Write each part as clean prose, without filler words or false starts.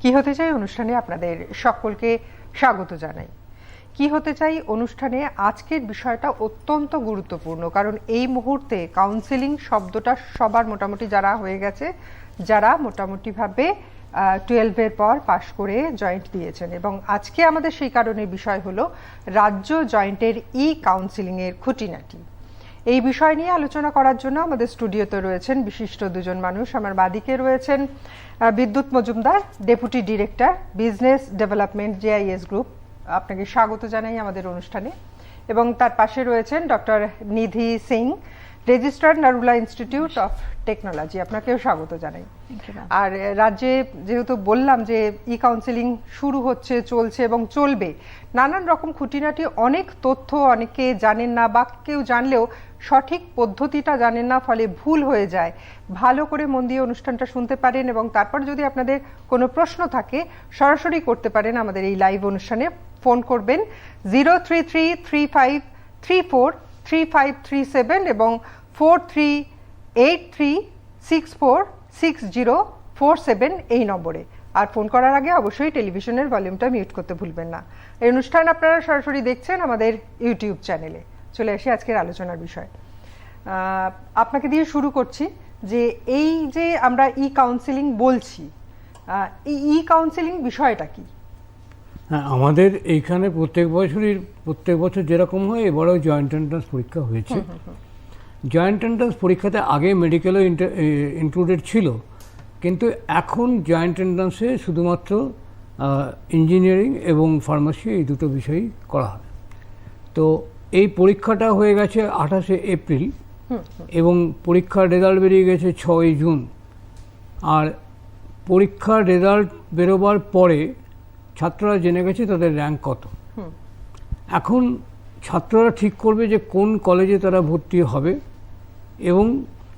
কি হতে চাই অনুষ্ঠানে আপনাদের সকলকে স্বাগত জানাই। কি হতে চাই অনুষ্ঠানে আজকের বিষয়টা অত্যন্ত গুরুত্বপূর্ণ, কারণ এই মুহূর্তে কাউন্সেলিং শব্দটা সবার মোটামুটি যারা হয়ে গেছে, যারা মোটামুটিভাবে 12-এর পর পাশ করে জয়েন্ট দিয়েছেন, এবং আজকে আমাদের সেই কারণে বিষয় হলো রাজ্য জয়েন্টের কাউন্সেলিংয়ের খুঁটিনাটি। এই বিষয় নিয়ে আলোচনা করার জন্য আমাদের স্টুডিওতে রয়েছেন বিশিষ্ট দুজন মানুষ। আমার বাদিকে রয়েছেন বিদ্যুৎ Majumdar, deputy director, business development, JIS group. আপনাকে স্বাগত জানাই আমাদের অনুষ্ঠানে। এবং তার পাশে রয়েছেন doctor Nidhi Singh, registrar, Narula institute of technology. আপনাকেও স্বাগত জানাই। আর রাজ্যে যেহেতু বললাম যে কাউন্সেলিং শুরু হচ্ছে, চলছে এবং চলবে, নানান রকম খুঁটিনাটি অনেক তথ্য অনেকে জানেন না, বা কেউ জানলেও সঠিক পদ্ধতিটা জানেন না, ফলে ভুল হয়ে যায়। ভালো করে মন দিয়ে অনুষ্ঠানটা শুনতে পারেন এবং তারপর যদি আপনাদের কোনো প্রশ্ন থাকে সরাসরি করতে পারেন আমাদের এই লাইভ অনুষ্ঠানে। ফোন করবেন 03334343537 এবং 4383646047 এই নম্বরে। আর ফোন করার আগে অবশ্যই টেলিভিশনের ভলিউমটা মিউট করতে ভুলবেন না। এই অনুষ্ঠান আপনারা সরাসরি দেখছেন আমাদের ইউটিউব চ্যানেলে। চলে আসি আজকের আলোচনার বিষয়। আপনাকে দিয়ে শুরু করছি যে এই যে আমরা কাউন্সেলিং বলছি, এই কাউন্সেলিং বিষয়টা কি? হ্যাঁ, আমাদের এইখানে প্রত্যেক বছর যেরকম হয় এবারেও জয়েন্ট এন্ট্রান্স পরীক্ষা হয়েছে। জয়েন্ট এন্ট্রান্স পরীক্ষাতে আগে মেডিকেলও ইনক্লুডেড ছিল, কিন্তু এখন জয়েন্ট এন্ট্রান্সে শুধুমাত্র ইঞ্জিনিয়ারিং এবং ফার্মাসি এই দুটো বিষয়ই করা হয়। তো এই পরীক্ষাটা হয়ে গেছে 28শে এপ্রিল এবং পরীক্ষার রেজাল্ট বেরিয়ে গেছে 6ই জুন। আর পরীক্ষার রেজাল্ট বেরোবার পরে ছাত্ররা জেনে গেছে তাদের র্যাঙ্ক কত। এখন ছাত্ররা ঠিক করবে যে কোন কলেজে তারা ভর্তি হবে, এবং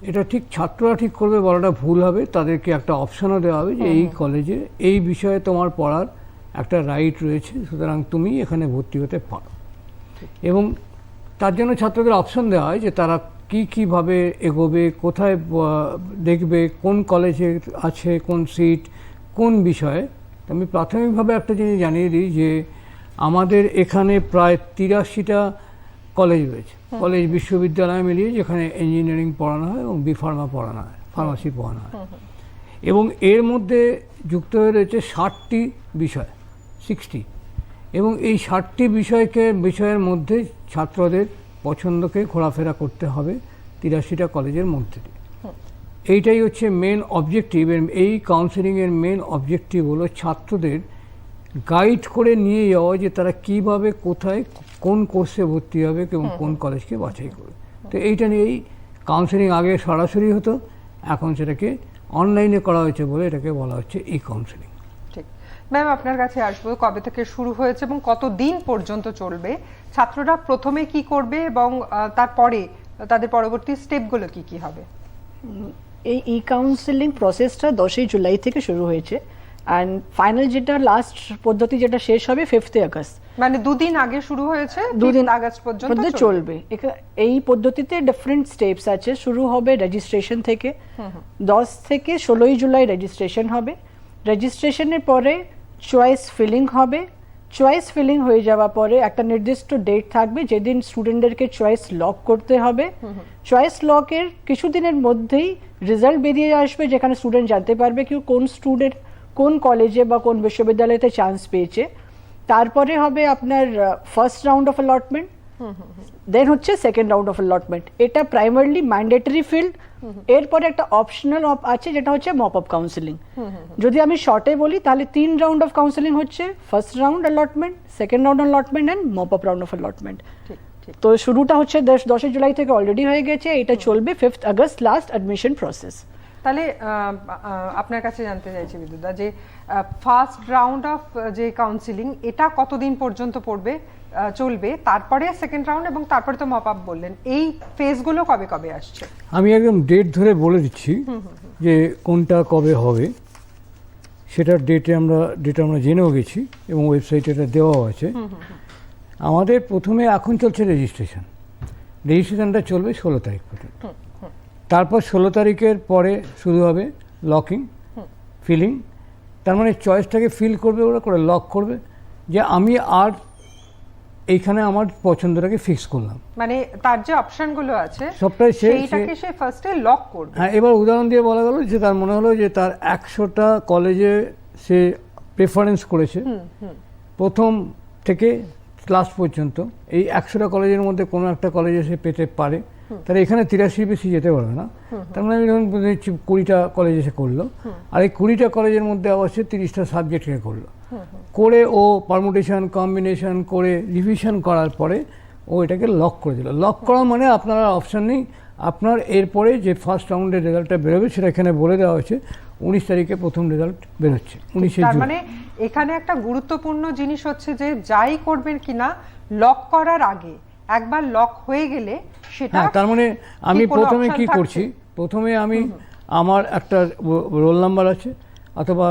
এটা ঠিক ছাত্ররা ঠিক করবে বলাটা ভুল হবে। তাদেরকে একটা অপশনও দেওয়া হবে যে এই কলেজে এই বিষয়ে তোমার পড়ার একটা রাইট রয়েছে, সুতরাং তুমি এখানে ভর্তি হতে পারো। এবং তার জন্য ছাত্রদের অপশন দেওয়া হয় যে তারা কীভাবে এগোবে, কোথায় দেখবে, কোন কলেজে আছে, কোন সিট, কোন বিষয়ে। আমি প্রাথমিকভাবে একটা জিনিস জানিয়ে দিই যে আমাদের এখানে প্রায় 83টা কলেজ রয়েছে, কলেজ বিশ্ববিদ্যালয় মিলিয়ে, যেখানে ইঞ্জিনিয়ারিং পড়ানো হয় এবং বিফার্মা পড়ানো হয়, ফার্মাসি পড়ানো হয়। এবং এর মধ্যে যুক্ত হয়ে রয়েছে 60টি বিষয়, 60। এবং এই 60টি বিষয়ের মধ্যে ছাত্রদের পছন্দকে ঘোরাফেরা করতে হবে 83টা কলেজের মধ্যে দিয়ে। এইটাই হচ্ছে মেন অবজেক্টিভ। এই কাউন্সেলিংয়ের মেন অবজেক্টিভ হলো ছাত্রদের গাইড করে নিয়ে যাওয়া যে তারা কিভাবে, কোথায়, কোন কোর্সে ভর্তি হবে এবং কোন কলেজকে বাছাই করবে। তো এইটা নিয়েই কাউন্সেলিং আগে সরাসরি হতো, এখন সেটাকে অনলাইনে করা হয়েছে বলে এটাকে বলা হচ্ছে কাউন্সেলিং। ঠিক। ম্যাম, আপনার কাছে আসবো, কবে থেকে শুরু হয়েছে এবং কত দিন পর্যন্ত চলবে? ছাত্ররা প্রথমে কি করবে এবং তারপরে তাদের পরবর্তী স্টেপগুলো কি কি হবে? এই কাউন্সেলিং প্রসেসটা 10ই জুলাই থেকে শুরু হয়েছে, অ্যান্ড ফাইনাল যেটা লাস্ট পদ্ধতি যেটা শেষ হবে 5 আগস্ট। মানে দুদিন আগে শুরু হয়েছে, 2 আগস্ট পর্যন্ত চলবে। এই পদ্ধতিতে ডিফারেন্ট স্টেপস আছে। শুরু হবে রেজিস্ট্রেশন থেকে, 10 থেকে 16ই জুলাই রেজিস্ট্রেশন হবে। রেজিস্ট্রেশনের পরে চয়েস ফিলিং হবে। চয়েস ফিলিং হয়ে যাওয়ার পরে একটা নির্দিষ্ট ডেট থাকবে যেদিন স্টুডেন্টদেরকে চয়েস লক করতে হবে। চয়েস লকের কিছুদিনের মধ্যেই রেজাল্ট বেরিয়ে আসবে, যেখানে স্টুডেন্ট জানতে পারবে কি কোন স্টুডেন্ট কোন কলেজে বা কোন বিশ্ববিদ্যালয়তে চান্স পেয়েছে। তারপরে হবে আপনার ফার্স্ট রাউন্ড অফ অ্যালটমেন্ট, দেন হচ্ছে সেকেন্ড রাউন্ড অফ অ্যালটমেন্ট। এটা প্রাইমারিলি ম্যান্ডেটরি ফিল্ড। এরপরে একটা অপশনাল আছে যেটা হচ্ছে মপ আপ কাউন্সেলিং। যদি আমি শর্টে বলি তাহলে 3 রাউন্ড অফ কাউন্সেলিং হচ্ছে: first round allotment, second round allotment and mop up round of allotment. তো শুরুটা হচ্ছে 10 জুলাই থেকে অলরেডি হয়ে গেছে, এটা চলবে 5 আগস্ট লাস্ট অ্যাডমিশন প্রসেস। তাহলে আপনার কাছে জানতে চাইছি বিদ্যুৎদা, যে ফার্স্ট রাউন্ড অফ যে কাউন্সেলিং এটা কতদিন পর্যন্ত চলবে, তারপরে সেকেন্ড রাউন্ড এবং তারপরে তো মপ আপ বললেন, এই ফেজগুলো কবে কবে আসছে? আমি একদম ডেট ধরে বলে দিচ্ছি যে কোনটা কবে হবে। সেটার ডেট আমরা জেনেও গেছি এবং ওয়েবসাইটে এটা দেওয়াও আছে। আমাদের প্রথমে এখন চলছে রেজিস্ট্রেশনটা চলবে 16 তারিখ পর্যন্ত। তারপর 16 তারিখের পরে শুরু হবে লকিং, ফিলিং তার মানে চয়েসটাকে ফিল করবে, ওরা করে লক করবে যে আমি আর এইখানে আমার পছন্দটাকে ফিক্স করলাম। মানে তার যে অপশনগুলো আছে সবটাই সেইটাকে সে ফার্স্টে লক করবে। হ্যাঁ, এবার উদাহরণ দিয়ে বলা গেল যে তার মনে হলো যে তার 100টা কলেজে সে প্রেফারেন্স করেছে প্রথম থেকে ক্লাস পর্যন্ত, এই 100টা কলেজের মধ্যে কোনো একটা কলেজে সে পেতে পারে, তাহলে এখানে 83 বেশি যেতে পারবে না। তার মানে আমি যখন 20টা কলেজে সে করলো, আর এই 20টা কলেজের মধ্যে আবার সে 30টা সাবজেক্টকে করলো, করে ও পারমুটেশন কম্বিনেশন করে রিভিশন করার পরে ও এটাকে লক করে দিল। লক করা মানে আপনার অপশান নেই, আপনার এরপরে যে ফার্স্ট রাউন্ডের রেজাল্টটা বেরোবে সেটা এখানে বলে দেওয়া হয়েছে 19 তারিখে প্রথম রেজাল্ট বেরোচ্ছে, 19শে তার জুন। মানে এখানে একটা গুরুত্বপূর্ণ জিনিস হচ্ছে যে যাই করবেন কিনা লক করার আগে একবার লক হয়ে গেলে সেটা হ্যাঁ, তার মানে আমি কোনো প্রথমে option কি থাকছে? করছি, প্রথমে আমি আমার একটা রোল নাম্বার আছে অথবা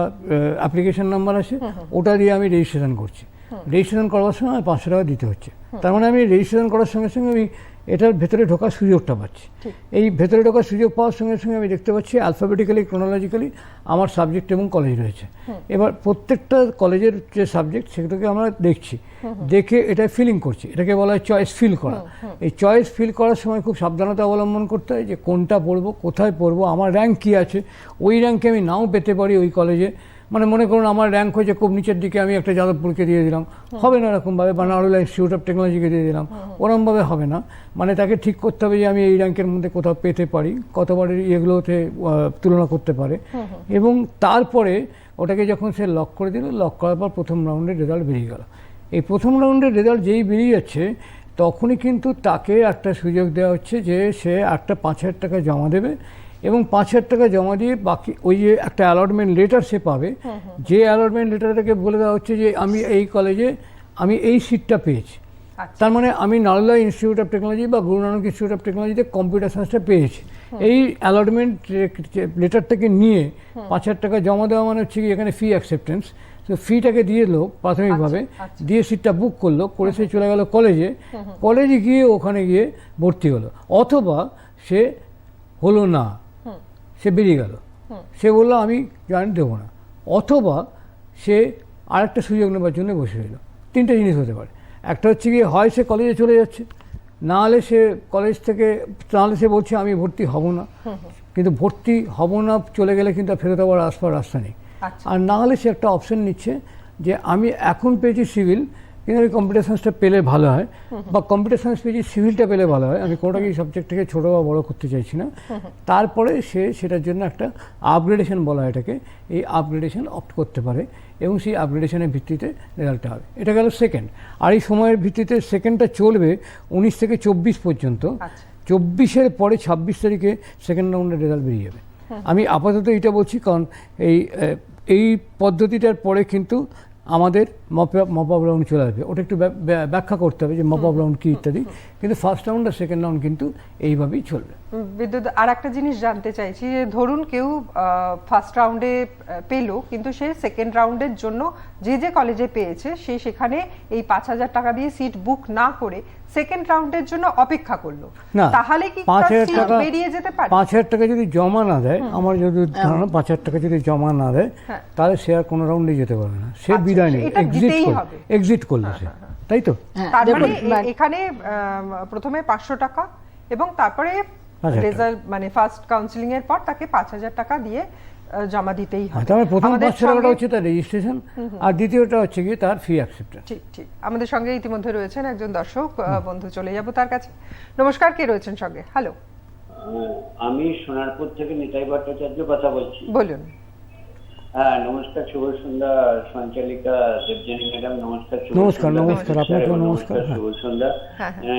অ্যাপ্লিকেশন নাম্বার আছে, ওটা দিয়ে আমি রেজিস্ট্রেশন করছি। রেজিস্ট্রেশন করবার সময় আমার 500 টাকা দিতে হচ্ছে। তার মানে আমি রেজিস্ট্রেশন করার সঙ্গে সঙ্গে আমি এটার ভেতরে ঢোকার সুযোগটা পাচ্ছি। এই ভেতরে ঢোকার সুযোগ পাওয়ার সঙ্গে সঙ্গে আমি দেখতে পাচ্ছি অ্যালফাবেটিক্যালি ক্রোনোলজিক্যালি আমার সাবজেক্ট এবং কলেজ রয়েছে। এবার প্রত্যেকটা কলেজের যে সাবজেক্ট সেগুলোকে আমরা দেখছি, দেখে এটা ফিলিং করছি, এটাকে বলা হয় চয়েস ফিল করা। এই চয়েস ফিল করার সময় খুব সাবধানতা অবলম্বন করতে হয় যে কোনটা পড়বো, কোথায় পড়বো, আমার র্যাঙ্ক কী আছে, ওই র্যাঙ্কে আমি নাও পেতে পারি ওই কলেজে। মানে মনে করুন আমার র্যাঙ্ক হয়েছে খুব নিচের দিকে, আমি একটা যাদবপুরকে দিয়ে দিলাম, হবে না এরকমভাবে, বা নারুলা ইনস্টিটিউট অফ টেকনোলজিকে দিয়ে দিলাম, ওরমভাবে হবে না। মানে তাকে ঠিক করতে হবে যে আমি এই র্যাঙ্কের মধ্যে কোথাও পেতে পারি, কতবারের এগুলোতে তুলনা করতে পারে, এবং তারপরে ওটাকে যখন সে লক করে দিল, লক করার পর প্রথম রাউন্ডের রেজাল্ট বেরিয়ে গেল। এই প্রথম রাউন্ডের রেজাল্ট যেই বেরিয়ে যাচ্ছে তখনই কিন্তু তাকে একটা সুযোগ দেওয়া হচ্ছে যে সে একটা 5,000 টাকা জমা দেবে, এবং 5,000 টাকা জমা দিয়ে বাকি ওই যে একটা অ্যালটমেন্ট লেটার সে পাবে, যে অ্যালটমেন্ট লেটারটাকে বলে দেওয়া হচ্ছে যে আমি এই কলেজে আমি এই সিটটা পেয়েছি। তার মানে আমি নালন্দা ইনস্টিটিউট অফ টেকনোলজি বা গুরু নানক ইনস্টিটিউট অফ টেকনোলজিতে কম্পিউটার সায়েন্সটা পেয়েছি। এই অ্যালটমেন্ট লেটারটাকে নিয়ে 5,000 টাকা জমা দেওয়া মানে হচ্ছে কি এখানে ফি অ্যাকসেপ্টেন্স। তো ফিটাকে দিয়ে এলো প্রাথমিকভাবে, দিয়ে সিটটা বুক করলো, করে সে চলে গেল কলেজে, কলেজে গিয়ে ওখানে গিয়ে ভর্তি হলো, অথবা সে হলো না, সে বেরিয়ে গেল, সে বললো আমি জয়েন্ট দেবো না, অথবা সে আরেকটা সুযোগ নেবার জন্য বসে রইল। তিনটে জিনিস হতে পারে, একটা হচ্ছে গিয়ে হয় সে কলেজে চলে যাচ্ছে, না হলে সে কলেজ থেকে, নাহলে সে বলছে আমি ভর্তি হব না, কিন্তু ভর্তি হব না চলে গেলে কিন্তু ফেরত আবার আসবার রাস্তা নেই। আর না হলে সে একটা অপশন নিচ্ছে যে আমি এখন পেয়েছি সিভিল, কিন্তু আমি কম্পিউটার সায়েন্সটা পেলে ভালো হয়, বা কম্পিউটার সায়েন্স পেয়েছি সিভিলটা পেলে ভালো হয়, আমি কোনোটাকে সাবজেক্টটাকে ছোটো বা বড়ো করতে চাইছি না। তারপরে সে সেটার জন্য একটা আপগ্রেডেশন বলা হয় এটাকে, এই আপগ্রেডেশন অপ্ট করতে পারে, এবং সেই আপগ্রেডেশনের ভিত্তিতে রেজাল্টটা হবে। এটা গেল সেকেন্ড। আর এই সময়ের ভিত্তিতে সেকেন্ডটা চলবে 19 থেকে 24 পর্যন্ত। 24-এর পরে 26 তারিখে সেকেন্ড রাউন্ডের রেজাল্ট বেরিয়ে যাবে। আমি আপাতত এটা বলছি কারণ এই পদ্ধতিটার পরে কিন্তু আমাদের মপ আপ রাউন্ড চলে আসবে, ওটা একটু ব্যাখ্যা করতে হবে যে মপ আপ রাউন্ড কী ইত্যাদি, কিন্তু ফার্স্ট রাউন্ড আর সেকেন্ড রাউন্ড কিন্তু এইভাবেই চলবে। বিদ্যুৎ, আর একটা জিনিস জানতে চাইছি যে ধরুন কেউ ফার্স্ট রাউন্ডে পেলো, কিন্তু সে সেকেন্ড রাউন্ডের জন্য যে কলেজে পেয়েছে সে সেখানে এই 5,000 টাকা দিয়ে সিট বুক না করে সেকেন্ড রাউন্ডের জন্য অপেক্ষা করলো, তাহলে কি 5,000 সিট টাকা বেরিয়ে যেতে পারে? 5,000 টাকা যদি জমা না দেয়, আমার যদি ধারণা 5,000 টাকা যদি জমা না দেয়, তাহলে সে আর কোনো রাউন্ডে যেতে পারবে না, সে বিদায় নেই, এক্সিট করলো সে, তাই তো? তার মানে এখানে প্রথমে 500 টাকা এবং তারপরে রেজাল্ট মানে ফার্স্ট কাউন্সিলিং এর পর তাকে 5,000 টাকা দিয়ে জমা দিতেই হবে। তাহলে প্রথম 500 টাকাটা হচ্ছে তার রেজিস্ট্রেশন, আর দ্বিতীয়টা হচ্ছে গিয়ে তার ফি অ্যাকসেপ্টেন্স। ঠিক ঠিক। আমাদের সঙ্গে ইতিমধ্যে রয়েছেন একজন দর্শক বন্ধু, চলে যাব তার কাছে। নমস্কার, কে রয়েছেন সঙ্গে? হ্যালো, আমি সোনারপুর থেকে নিতাই ভট্টাচার্য কথা বলছি। বলুন। হ্যাঁ, নমস্কার, শুভ সন্ধ্যা সঞ্চালিকা দেবযানী ম্যাডাম, নমস্কার। নমস্কার। আপনাকে নমস্কার, শুভ সন্ধ্যা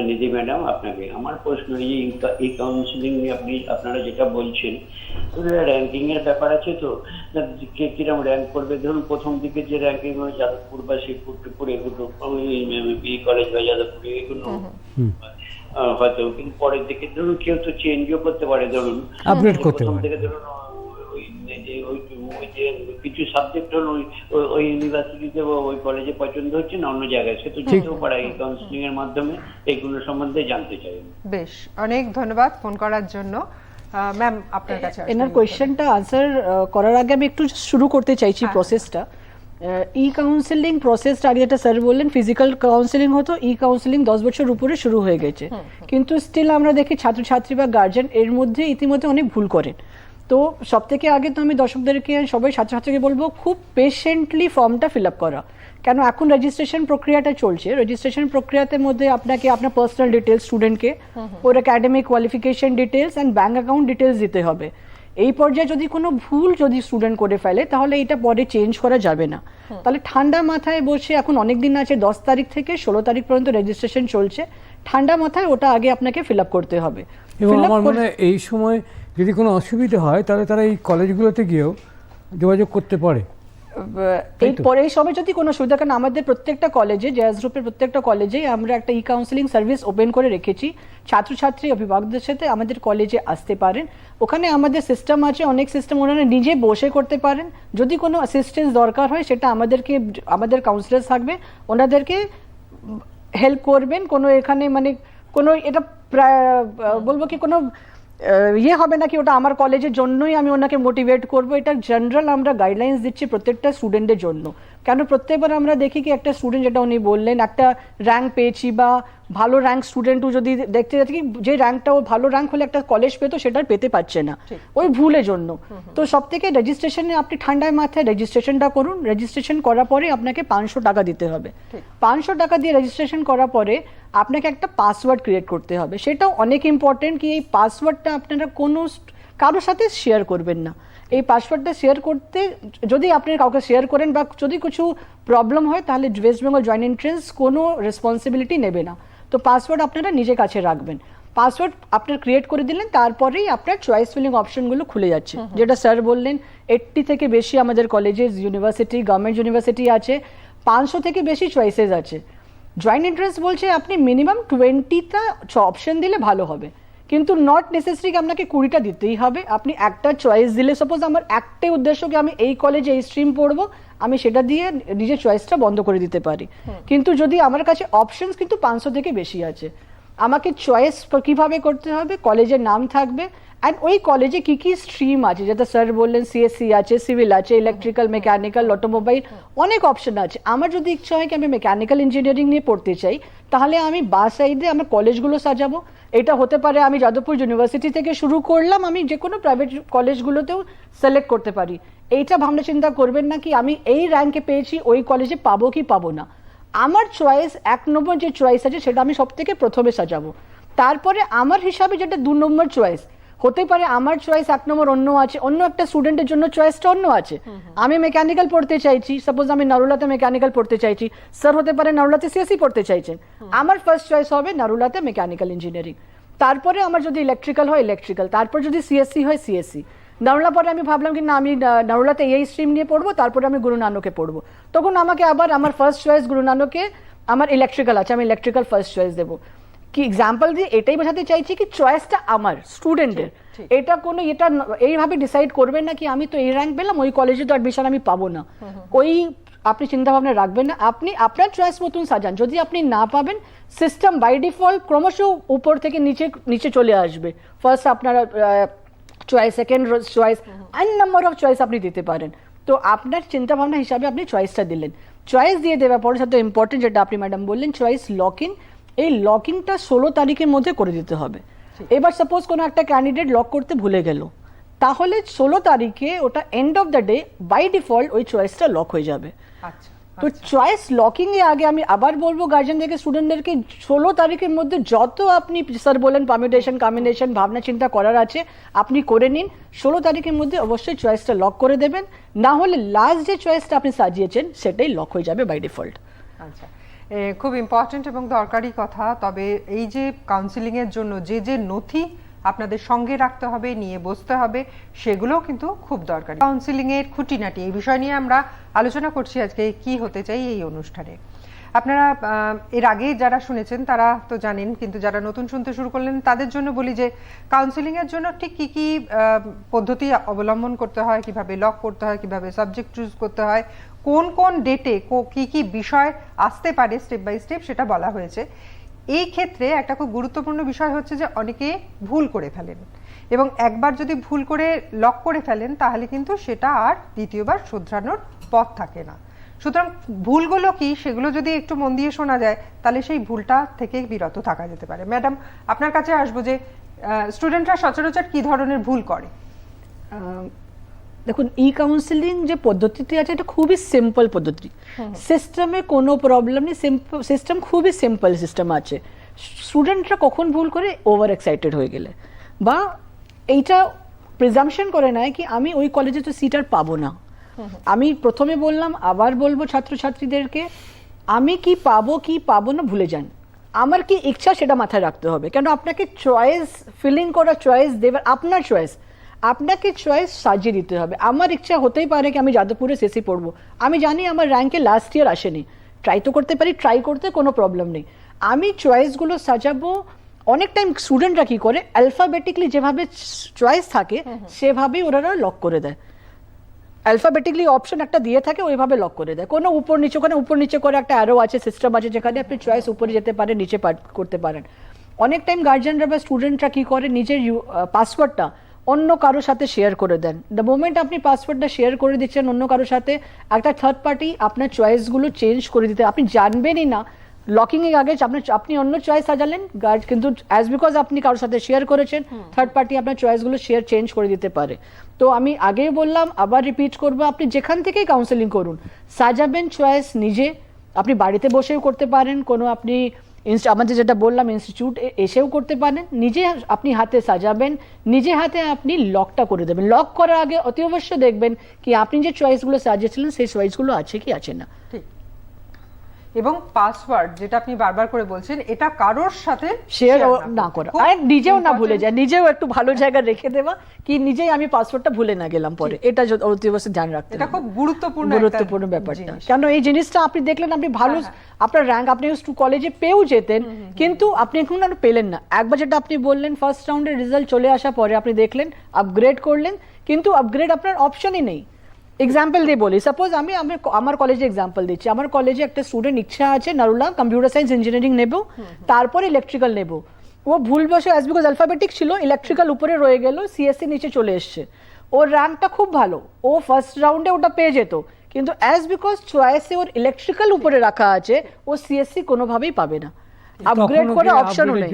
নিধি ম্যাডাম আপনাকে। আমার প্রশ্ন, এই কাউন্সিলিং নিয়ে আপনারা যেটা বলছেন, র্যাঙ্কিং এর ব্যাপার আছে তো, কে কিরকম র্যাঙ্ক করবে? ধরুন প্রথম দিকে যে র্যাঙ্কিং হয় যাদবপুর বা শিবপুর এগুলো, বি কলেজ বা যাদবপুর এগুলো হয়তো, কিন্তু পরের দিকে ধরুন কেউ তো চেঞ্জও করতে পারে, ধরুন আপডেট করতে পারে, থেকে ধরুন কিছু সাবজেক্ট হলো ওই ইউনিভার্সিটিতে বা ওই কলেজে পছন্দ হচ্ছে না, অন্য জায়গায় সে তো যেতেও পারে। এই কাউন্সিলিং এর মাধ্যমে এইগুলো সম্বন্ধে জানতে চাই। বেশ, অনেক ধন্যবাদ ফোন করার জন্য। ম্যাম আপনার কাছে আসবো। এনার কোয়েশ্চেনটা আনসার করার আগে আমি একটু শুরু করতে চাইছি প্রসেসটা। ই কাউন্সেলিং প্রসেসটা আগে যেটা স্যার বললেন ফিজিক্যাল কাউন্সেলিং হতো, ই কাউন্সেলিং 10 বছর উপরে শুরু হয়ে গেছে, কিন্তু স্টিল আমরা দেখি ছাত্রছাত্রী বা গার্জেন এর মধ্যে ইতিমধ্যে অনেক ভুল করেন। তো সব থেকে আগে তো আমি দর্শকদেরকে সবাই ছাত্রছাত্রীকে বলবো খুব পেশেন্টলি ফর্মটা ফিল আপ করা, কেন এখন রেজিস্ট্রেশন প্রক্রিয়াটা চলছে। রেজিস্ট্রেশন প্রক্রিয়াতে মধ্যে আপনাকে আপনার পার্সোনাল ডিটেলস, স্টুডেন্টকে ওর academic qualification details and bank account details দিতে হবে। এই পর্যায়ে যদি কোনো ভুল যদি স্টুডেন্ট করে ফেলে তাহলে এটা পরে চেঞ্জ করা যাবে না। তাহলে ঠান্ডা মাথায় বসে, এখন অনেক দিন আছে, 10 তারিখ থেকে 16 তারিখ পর্যন্ত রেজিস্ট্রেশন চলছে, ঠান্ডা মাথায় ওটা আগে আপনাকে ফিল আপ করতে হবে। এবং আমার মনে হয় এই সময় যদি কোনো অসুবিধা হয় তাহলে তারা এই কলেজগুলোতে গিয়েও যোগাযোগ করতে পারে। এরপরে এই সময় যদি কোনো সুবিধা, কারণ আমাদের প্রত্যেকটা কলেজে, জেএস গ্রুপের প্রত্যেকটা কলেজেই আমরা একটা ই কাউন্সেলিং সার্ভিস ওপেন করে রেখেছি। ছাত্রছাত্রী অভিভাবকদের সাথে আমাদের কলেজে আসতে পারেন, ওখানে আমাদের সিস্টেম আছে, অনেক সিস্টেম ওনারা নিজে বসে করতে পারেন। যদি কোনো অ্যাসিস্ট্যান্স দরকার হয় সেটা আমাদের কাউন্সিলার থাকবে, ওনাদেরকে হেল্প করবেন। কোনো এখানে মানে কোনো এটা প্রায় বলবো কি কোনো ইয়ে হবে না কি ওটা আমার কলেজের জন্যই আমি ওনাকে মোটিভেট করব। এটা জেনারেল আমরা গাইডলাইন্স দিচ্ছি প্রত্যেকটা স্টুডেন্টের জন্য, কেন প্রত্যেকবার আমরা দেখি কি একটা স্টুডেন্ট, যেটা উনি বললেন, একটা র্যাঙ্ক পেয়েছি বা ভালো র্যাঙ্ক স্টুডেন্টও যদি দেখতে যাচ্ছি কি যে র্যাঙ্কটা ও ভালো র্যাঙ্ক হলে একটা কলেজ পেতো সেটা পেতে পারছে না ওই ভুলের জন্য। তো সব থেকে রেজিস্ট্রেশনে আপনি ঠান্ডায় মাথায় রেজিস্ট্রেশনটা করুন। রেজিস্ট্রেশন করার পরে আপনাকে 500 টাকা দিতে হবে। 500 টাকা দিয়ে রেজিস্ট্রেশন করার পরে আপনাকে একটা পাসওয়ার্ড ক্রিয়েট করতে হবে। সেটাও অনেক ইম্পর্টেন্ট কি এই পাসওয়ার্ডটা আপনারা কোনো কারোর সাথে শেয়ার করবেন না। এই পাসওয়ার্ডটা শেয়ার করতে, যদি আপনি কাউকে শেয়ার করেন বা যদি কিছু প্রবলেম হয় তাহলে ওয়েস্ট বেঙ্গল জয়েন্ট এন্ট্রান্স কোনো রেসপন্সিবিলিটি নেবে না। তো পাসওয়ার্ড আপনারা নিজের কাছে রাখবেন। পাসওয়ার্ড আপনার ক্রিয়েট করে দিলেন, তারপরেই আপনার চয়েস ফিলিং অপশনগুলো খুলে যাচ্ছে। যেটা স্যার বললেন 80 থেকে বেশি আমাদের কলেজে, ইউনিভার্সিটি, গভর্নমেন্ট ইউনিভার্সিটি আছে, 500 থেকে বেশি চয়েসেস আছে। জয়েন্ট এন্ট্রান্স বলছে আপনি মিনিমাম 20টা অপশন দিলে ভালো হবে, কিন্তু নট নেসেসারি আপনাকে 20টা দিতেই হবে। আপনি একটা চয়েস দিলে, সাপোজ আমার একটাই উদ্দেশ্য কি আমি এই কলেজে এই স্ট্রিম পড়বো, আমি সেটা দিয়ে নিজের চয়েসটা বন্ধ করে দিতে পারি। কিন্তু যদি আমার কাছে অপশনস কিন্তু 500 থেকে বেশি আছে, আমাকে চয়েস কিভাবে করতে হবে, কলেজের নাম থাকবে অ্যান্ড ওই কলেজে কি কি স্ট্রিম আছে, যেটা স্যার বললেন সিএসসি আছে, সিভিল আছে, ইলেকট্রিক্যাল, মেকানিক্যাল, অটোমোবাইল, অনেক অপশন আছে। আমার যদি ইচ্ছা হয় কি আমি মেকানিক্যাল ইঞ্জিনিয়ারিং নিয়ে পড়তে চাই, তাহলে আমি বা সাইডে আমার কলেজগুলো সাজাবো। এটা হতে পারে আমি যাদবপুর ইউনিভার্সিটি থেকে শুরু করলাম, আমি যে কোনো প্রাইভেট কলেজগুলোতেও সিলেক্ট করতে পারি। এইটা ভাবনা চিন্তা করবেন না কি আমি এই র্যাঙ্কে পেয়েছি ওই কলেজে পাবো কি পাবো না। আমার চয়েস 1 নম্বর যে চয়েস আছে সেটা আমি সব থেকে প্রথমে সাজাবো। তারপরে আমার হিসাবে যেটা 2 নম্বর চয়েস হতে পারে, আমার চয়েস 1 নম্বর অন্য আছে, অন্য একটা স্টুডেন্টের জন্য চয়েসটা অন্য আছে। আমি মেকানিক্যাল পড়তে চাইছি, সাপোজ আমি নারুলাতে মেকানিক্যাল পড়তে চাইছি, স্যার হতে পারে নারুলাতে সিএসসি পড়তে চাইছেন, আমার ফার্স্ট চয়েস হবে নারুলাতে মেকানিক্যাল ইঞ্জিনিয়ারিং। তারপরে আমার যদি ইলেকট্রিক্যাল হয় ইলেকট্রিক্যাল, তারপর যদি সিএসসি হয় সিএসসি। নারুলা পরে আমি ভাবলাম কি না আমি নারুলাতে এই স্ট্রিম নিয়ে পড়বো, তারপরে আমি গুরু নানকে পড়বো, তখন আমাকে আবার আমার ফার্স্ট চয়েস গুরু নানকে, আমার ইলেকট্রিক্যাল আছে, আমি ইলেকট্রিক্যাল ফার্স্ট চয়েস দেবো। কি এক্সাম্পল দিয়ে এটাই বোঝাতে চাইছি কি চয়েসটা আমার স্টুডেন্টের, এটা কোনো এটা এইভাবে ডিসাইড করবেন না কি আমি তো এই র্যাঙ্ক পেলাম ওই কলেজে তো অ্যাডমিশন আমি পাবো না, ওই আপনি চিন্তা ভাবনা রাখবেন না। আপনি আপনার চয়েস মতন সাজান। যদি আপনি না পাবেন, সিস্টেম বাই ডিফল্ট ক্রমশ উপর থেকে নিচে চলে আসবে। ফার্স্ট আপনার choice, second choice, number of choice আপনি দিতে পারেন। তো আপনার চিন্তা ভাবনা হিসাবে আপনি চয়েসটা দিলেন। চয়েস দিয়ে দেওয়ার পরে সাথে ইম্পর্টেন্ট যেটা আপনি ম্যাডাম বললেন চয়েস লক ইন, এই লকিংটা 16 তারিখের মধ্যে করে দিতে হবে। এবার সাপোজ কোনো একটা ক্যান্ডিডেট লক করতে ভুলে গেল, তাহলে 16 তারিখে ওটা end of the day by default ওই চয়েসটা লক হয়ে যাবে। তো চয়েস লকিং এর আগে আমি আবার বলবো গার্জেনদেরকে, স্টুডেন্টদেরকে 16 তারিখের মধ্যে যত আপনি স্যার বলেন পারমিউটেশন কম্বিনেশন ভাবনা চিন্তা করার আছে আপনি করে নিন। 16 তারিখের মধ্যে অবশ্যই চয়েসটা লক করে দেবেন, না হলে লাস্ট যে চয়েসটা আপনি সাজিয়েছেন সেটাই লক হয়ে যাবে বাই ডিফল্ট। আচ্ছা, খুব ইম্পর্টেন্ট এবং দরকারি কথা। তবে এই যে কাউন্সিলিং এর জন্য যে যে নথি আপনাদের সঙ্গে রাখতে হবে, নিয়ে বসতে হবে, সেগুলোও কিন্তু খুব দরকারি। কাউন্সিলিং এর খুঁটিনাটি এই বিষয় নিয়ে আমরা আলোচনা করছি আজকে কি হতে চাই এই অনুষ্ঠানে। আপনারা এর আগে যারা শুনেছেন তারা তো জানেন, কিন্তু যারা নতুন শুনতে শুরু করলেন তাদের জন্য বলি যে কাউন্সিলিং এর জন্য ঠিক কি কি পদ্ধতি অবলম্বন করতে হয়, কিভাবে লক করতে হয়, কিভাবে সাবজেক্ট চুজ করতে হয়, কোন কোন ডেটে কি কি বিষয় আসতে পারে স্টেপ বাই স্টেপ সেটা বলা হয়েছে। এই ক্ষেত্রে একটা খুব গুরুত্বপূর্ণ বিষয় হচ্ছে যে অনেকে ভুল করে ফেলেন এবং একবার যদি ভুল করে লক করে ফেলেন তাহলে কিন্তু সেটা আর দ্বিতীয়বার শুধরানোর পথ থাকে না। সুতরাং ভুলগুলো কি সেগুলো যদি একটু মন দিয়ে শোনা যায় তাহলে সেই ভুলটা থেকে বিরত থাকা যেতে পারে। ম্যাডাম, আপনার কাছে আসবো যে স্টুডেন্টরা সচরাচর কি ধরনের ভুল করে? দেখুন, ই কাউন্সিলিং যে পদ্ধতিটি আছে এটা খুবই সিম্পল পদ্ধতি, সিস্টেমে কোনো প্রবলেম নেই, সিস্টেম খুবই সিম্পল সিস্টেম আছে। স্টুডেন্টরা কখন ভুল করে? ওভার এক্সাইটেড হয়ে গেলে, বা এইটা প্রিজাম্পশন করে নেয় কি আমি ওই কলেজে তো সিট আর পাবো না। আমি প্রথমে বললাম, আবার বলবো ছাত্রছাত্রীদেরকে, আমি কি পাবো না ভুলে যান, আমার কি ইচ্ছা সেটা মাথায় রাখতে হবে। কেন আপনাকে চয়েস ফিলিং করা, চয়েস দেবার আপনার চয়েস, আপনাকে চয়েস সাজিয়ে দিতে হবে। আমার ইচ্ছা হতেই পারে কি আমি যাদবপুরে সিএসসি পড়বো, আমি জানি আমার র্যাঙ্কে লাস্ট ইয়ার আসেনি, ট্রাই তো করতে পারি, ট্রাই করতে কোনো প্রবলেম নেই, আমি চয়েসগুলো সাজাবো। অনেক টাইম স্টুডেন্টরা কি করে, অ্যালফাবেটিকলি যেভাবে চয়েস থাকে সেভাবেই ওরা লক করে দেয়, অ্যালফাবেটিকলি অপশন একটা দিয়ে থাকে ওইভাবে লক করে দেয়। কোনো উপর নিচে, ওখানে উপর নিচে করে একটা অ্যারো আছে, সিস্টেম আছে যেখানে আপনি চয়েস উপরে যেতে পারেন, নিচে করতে পারেন। অনেক টাইম গার্জিয়ানরা বা স্টুডেন্টরা কি করে, নিজের পাসওয়ার্ডটা অন্য কারোর সাথে শেয়ার করে দেন। দ্য মোমেন্ট আপনি পাসওয়ার্ডটা শেয়ার করে দিচ্ছেন অন্য কারোর সাথে, একটা থার্ড পার্টি আপনার চয়েসগুলো চেঞ্জ করে দিতে, আপনি জানবেনই না। লকিং এর আগে আপনি অন্য চয়েস সাজালেন, কিন্তু অ্যাজ বিকজ আপনি কারোর সাথে শেয়ার করেছেন, থার্ড পার্টি আপনার চয়েসগুলো চেঞ্জ করে দিতে পারে। তো আমি আগেই বললাম, আবার রিপিট করবো, আপনি যেখান থেকেই কাউন্সেলিং করুন, সাজাবেন চয়েস নিজে। আপনি বাড়িতে বসেও করতে পারেন, কোনো আপনি আমাদের যেটা বললাম ইনস্টিটিউট এসেও করতে পারেন, নিজে আপনি হাতে সাজাবেন, নিজে হাতে আপনি লকটা করে দেবেন। লক করার আগে অতি অবশ্যই দেখবেন কি আপনি যে চয়েসগুলো সাজিয়েছিলেন সেই চয়েসগুলো আছে কি আছে না। ঠিক। এবং পাসওয়ার্ড যেটা আপনি বারবার করে বলছেন, এটা কারোর সাথে শেয়ার না করা, আর নিজেও না ভুলে যায়, নিজেও একটু ভালো জায়গায় রেখে দেওয়া, কি নিজেই আমি পাসওয়ার্ডটা ভুলে না গেলাম পরে, এটা অতি অবশ্যই ধ্যান রাখতে হবে। এটা খুব গুরুত্বপূর্ণ ব্যাপারটা। কেন এই জিনিসটা আপনি দেখলেন, আপনি ভালো আপনার র্যাঙ্ক আপনি কলেজে পেয়েও যেতেন, কিন্তু আপনি এখন আর পেলেন না। একবার যেটা আপনি বললেন, ফার্স্ট রাউন্ডের রেজাল্ট চলে আসার পরে আপনি দেখলেন, আপগ্রেড করলেন, কিন্তু আপগ্রেড আপনার অপশনই নেই। এক্সাম্পল দিয়ে বলি, সাপোজ আমি আমার কলেজে এক্সাম্পল দিচ্ছি, আমার কলেজে একটা স্টুডেন্ট ইচ্ছা আছে নারুলা কম্পিউটার সায়েন্স ইঞ্জিনিয়ারিং নেব, তারপরে ইলেকট্রিক্যাল নেব, ও ভুলবশে অ্যাজ বিকজ অ্যালফাবেটিক ছিল, ইলেকট্রিক্যাল উপরে রয়ে গেল, সিএসসি নিচে চলে এসছে, ওর র্যাঙ্কটা খুব ভালো, ও ফার্স্ট রাউন্ডে ওটা পেয়ে যেত, কিন্তু অ্যাজ বিকজ চয়েসে ওর ইলেকট্রিক্যাল উপরে রাখা আছে, ও সিএসসি কোনোভাবেই পাবে না। আপগ্রেড করার অপশনও নেই,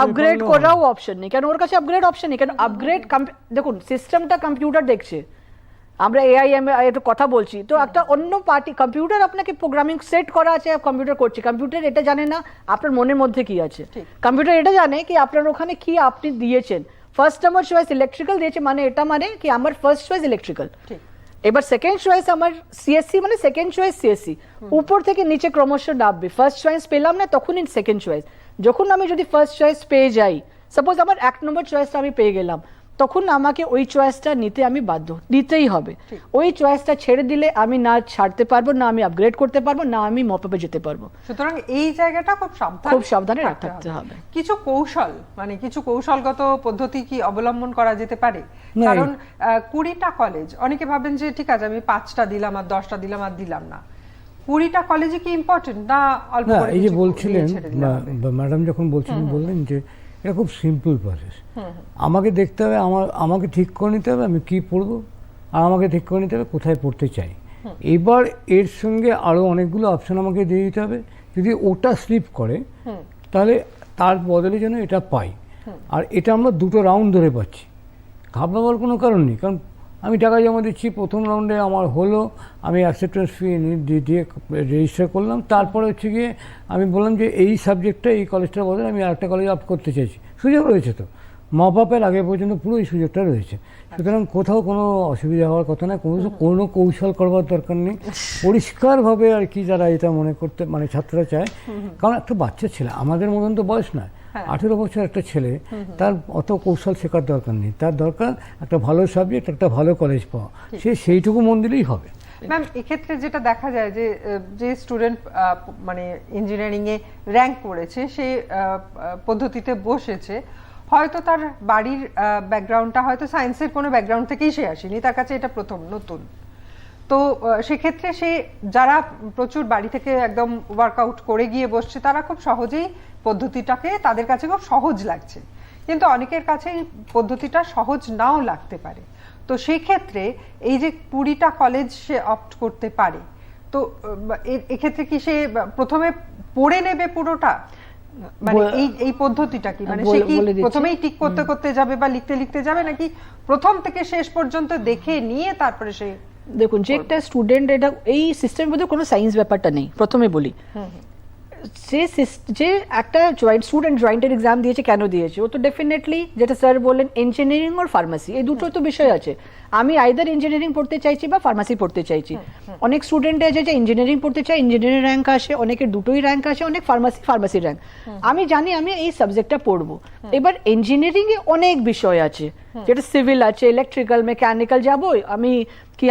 আপগ্রেড করাও অপশন নেই, কেন ওর কাছে আপগ্রেড অপশন নেই। কেন আপগ্রেড, দেখুন সিস্টেমটা কম্পিউটার দেখছে, আমরা একটু কথা বলছি তো, একটা অন্য পার্টি কম্পিউটার আপনাকে প্রোগ্রামিং সেট করা আছে, কম্পিউটার করছে, কম্পিউটার এটা জানে না আপনার মনের মধ্যে কি আছে, কম্পিউটার এটা জানে কি আপনার ওখানে কি আপনি দিয়েছেন। ফার্স্ট আমার চয়েস ইলেকট্রিক্যাল দিয়েছে, মানে এটা মানে কি আমার ফার্স্ট চয়েস ইলেকট্রিক্যাল, এবার সেকেন্ড চয়েস আমার সিএসসি, মানে সেকেন্ড চয়েস সিএসসি, উপর থেকে নিচে ক্রমশ নামবে। ফার্স্ট চয়েস পেলাম না, তখনই সেকেন্ড চয়েস। যখন আমি যদি ফার্স্ট চয়েস পেয়ে যাই, সাপোজ আমার 1 নম্বর চয়েসটা আমি পেয়ে গেলাম, তখন আমাকে ওই চয়েসটা নিতে আমি বাধ্য, নিতেই হবে। ওই চয়েসটা ছেড়ে দিলে আমি না ছাড়তে পারবো, না আমি আপগ্রেড করতে পারবো, না আমি মপআপে যেতে পারবো। সুতরাং এই জায়গাটা খুব সাবধানে থাকতে হবে। কিছু কৌশল, মানে কিছু কৌশলগত পদ্ধতি কি অবলম্বন করা যেতে পারে? কারণ 20টা কলেজ, অনেকে ভাবেন যে ঠিক আছে আমি 5টা দিলাম আর 10টা দিলাম আর দিলাম না, 20টা কলেজে কি ইম্পর্টেন্ট না অল্প করে? এই যে বলছিলেন ম্যাডাম, যখন বলছিলেন বললেন যে এটা খুব সিম্পল প্রসেস, আমাকে দেখতে হবে, আমাকে ঠিক করে নিতে হবে আমি কি পড়বো, আর আমাকে ঠিক করে নিতে হবে কোথায় পড়তে চাই। এবার এর সঙ্গে আরও অনেকগুলো অপশন আমাকে দিয়ে দিতে হবে, যদি ওটা স্লিপ করে তাহলে তার বদলে যেন এটা পাই। আর এটা আমরা 2টো রাউন্ড ধরে পাচ্ছি, ঘাবড়াবার কোনো কারণ নেই, কারণ আমি টাকা জমা দিচ্ছি, প্রথম রাউন্ডে আমার হলো, আমি অ্যাকসেপ্টেন্স ফি দিয়ে রেজিস্টার করলাম, তারপরে হচ্ছে গিয়ে আমি বললাম যে এই সাবজেক্টটা এই কলেজটার বদলে আমি আরেকটা কলেজে আপ করতে চাইছি, সুযোগ রয়েছে তো, মপআপের আগে পর্যন্ত পুরো এই সুযোগটা রয়েছে। সুতরাং কোথাও কোনো অসুবিধা হওয়ার কথা না, কোনো কৌশল করবার দরকার নেই, পরিষ্কারভাবে আর কি যারা এটা মনে করতে, মানে ছাত্ররা চায়, কারণ একটা বাচ্চা ছেলে, আমাদের মতন তো বয়স নয়, 18 বছর একটা ছেলে, তার অত কৌশল শেখার দরকার নেই, তার দরকার একটা ভালো সাবজেক্ট, একটা ভালো কলেজ পাওয়া, সেইটুকু মন দিলেই হবে। ম্যাম, এক্ষেত্রে যেটা দেখা যায় যে স্টুডেন্ট মানে ইঞ্জিনিয়ারিং এ র্যাঙ্ক করেছে, সে পদ্ধতিতে বসেছে, হয়তো তার বাড়ির ব্যাকগ্রাউন্ডটা হয়তো সায়েন্সের কোনো ব্যাকগ্রাউন্ড থেকেই সে আসেনি, তার কাছে এটা প্রথম নতুন। তো সেক্ষেত্রে সে যারা প্রচুর বাড়ি থেকে একদম ওয়ার্কআউট করে গিয়ে বসছে, তারা খুব সহজেই পদ্ধতিটাকে, তাদের কাছে খুব সহজ লাগছে, কিন্তু অনেকের কাছে এই পদ্ধতিটা সহজ নাও লাগতে পারে। তো সেই ক্ষেত্রে এই যে 20টা কলেজ সে অপ্ট করতে পারে, তো এক্ষেত্রে কি সে প্রথমে পড়ে নেবে পুরোটা, মানে এই পদ্ধতিটা কি, মানে সে কি প্রথমেই টিক করতে করতে যাবে বা লিখতে লিখতে যাবে, নাকি প্রথম থেকে শেষ পর্যন্ত দেখে নিয়ে তারপরে সে? দেখুন, যে একটা স্টুডেন্ট, এটা এই সিস্টেমের মধ্যে কোনো সায়েন্স ব্যাপারটা নেই, প্রথমে বলি। যে একটা স্টুডেন্ট জয়েন্টের এক্সাম দিয়েছে, কেন দিয়েছে? ও তো ডেফিনেটলি, যেটা স্যার বললেন, ইঞ্জিনিয়ারিং আর ফার্মাসি, এই দুটো তো বিষয় আছে। আমি আইদার ইঞ্জিনিয়ারিং পড়তে চাইছি বা ফার্মাসি পড়তে চাইছি। অনেক স্টুডেন্ট আছে যে ইঞ্জিনিয়ারিং পড়তে চায়, ইঞ্জিনিয়ারিং র্যাঙ্ক আসে, অনেকের দুটোই র্যাঙ্ক আসে, অনেক ফার্মাসি র্যাঙ্ক। আমি জানি আমি এই সাবজেক্টটা পড়বো। এবার ইঞ্জিনিয়ারিং এ অনেক বিষয় আছে, যেটা সিভিল আছে, ইলেকট্রিক্যাল, মেকানিক্যাল যাবো,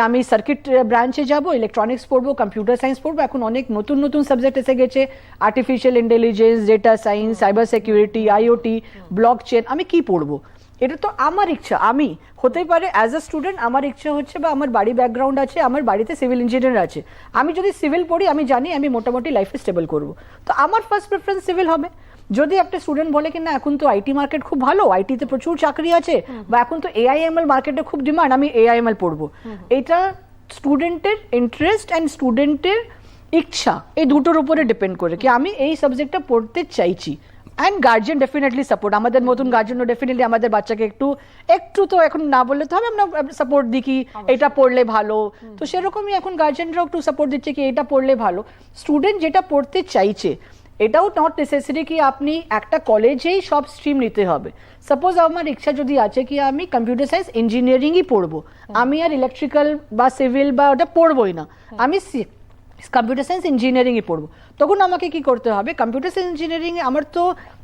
আমি সার্কিট ব্রাঞ্চে যাব, ইলেকট্রনিক্স পড়বো, কম্পিউটার সায়েন্স পড়বো। এখন অনেক নতুন নতুন সাবজেক্ট এসে গেছে, artificial intelligence, data science, cyber security, IoT, block chain. আমি কি পড়বো? এটা তো আমার ইচ্ছা। আমি হতেই পারে অ্যাজ আ স্টুডেন্ট আমার ইচ্ছা হচ্ছে, বা আমার বাড়ি ব্যাকগ্রাউন্ড আছে, আমার বাড়িতে সিভিল ইঞ্জিনিয়ার আছে, আমি যদি সিভিল পড়ি, আমি জানি আমি মোটামুটি লাইফে স্টেবল করবো, তো আমার ফার্স্ট প্রেফারেন্স সিভিল হবে। যদি একটা স্টুডেন্ট বলে কি না, এখন তো আইটি মার্কেট খুব ভালো, আইটিতে প্রচুর চাকরি আছে, বা এখন তো এআইএমএল মার্কেটে খুব ডিমান্ড, আমি এআইএমএল পড়বো, এটা স্টুডেন্টের ইন্টারেস্ট অ্যান্ড স্টুডেন্টের ইচ্ছা, এই দুটোর উপরে ডিপেন্ড করে কি আমি এই সাবজেক্টটা পড়তে চাইছি। অ্যান্ড গার্জিয়ান ডেফিনেটলি সাপোর্ট, আমাদের মতন গার্জিয়ানও ডেফিনেটলি আমাদের বাচ্চাকে একটু তো এখন না বললে তো হবে, আমরা সাপোর্ট দিই কি এটা পড়লে ভালো, তো সেরকমই এখন গার্জিয়ানরাও একটু সাপোর্ট দিচ্ছে কি এটা পড়লে ভালো। স্টুডেন্ট যেটা পড়তে চাইছে, এটাও নট নেসেসারি কি আপনি একটা কলেজেই সব স্ট্রিম নিতে হবে। সাপোজ আমার ইচ্ছা যদি আছে কি আমি কম্পিউটার সায়েন্স ইঞ্জিনিয়ারিংই পড়বো, আমি আর ইলেকট্রিক্যাল বা সিভিল বা ওটা পড়বোই না, আমি কম্পিউটার সায়েন্স ইঞ্জিনিয়ারিংই পড়বো, তখন আমাকে কি করতে হবে? কম্পিউটার সায়েন্স ইঞ্জিনিয়ারিং আমার তো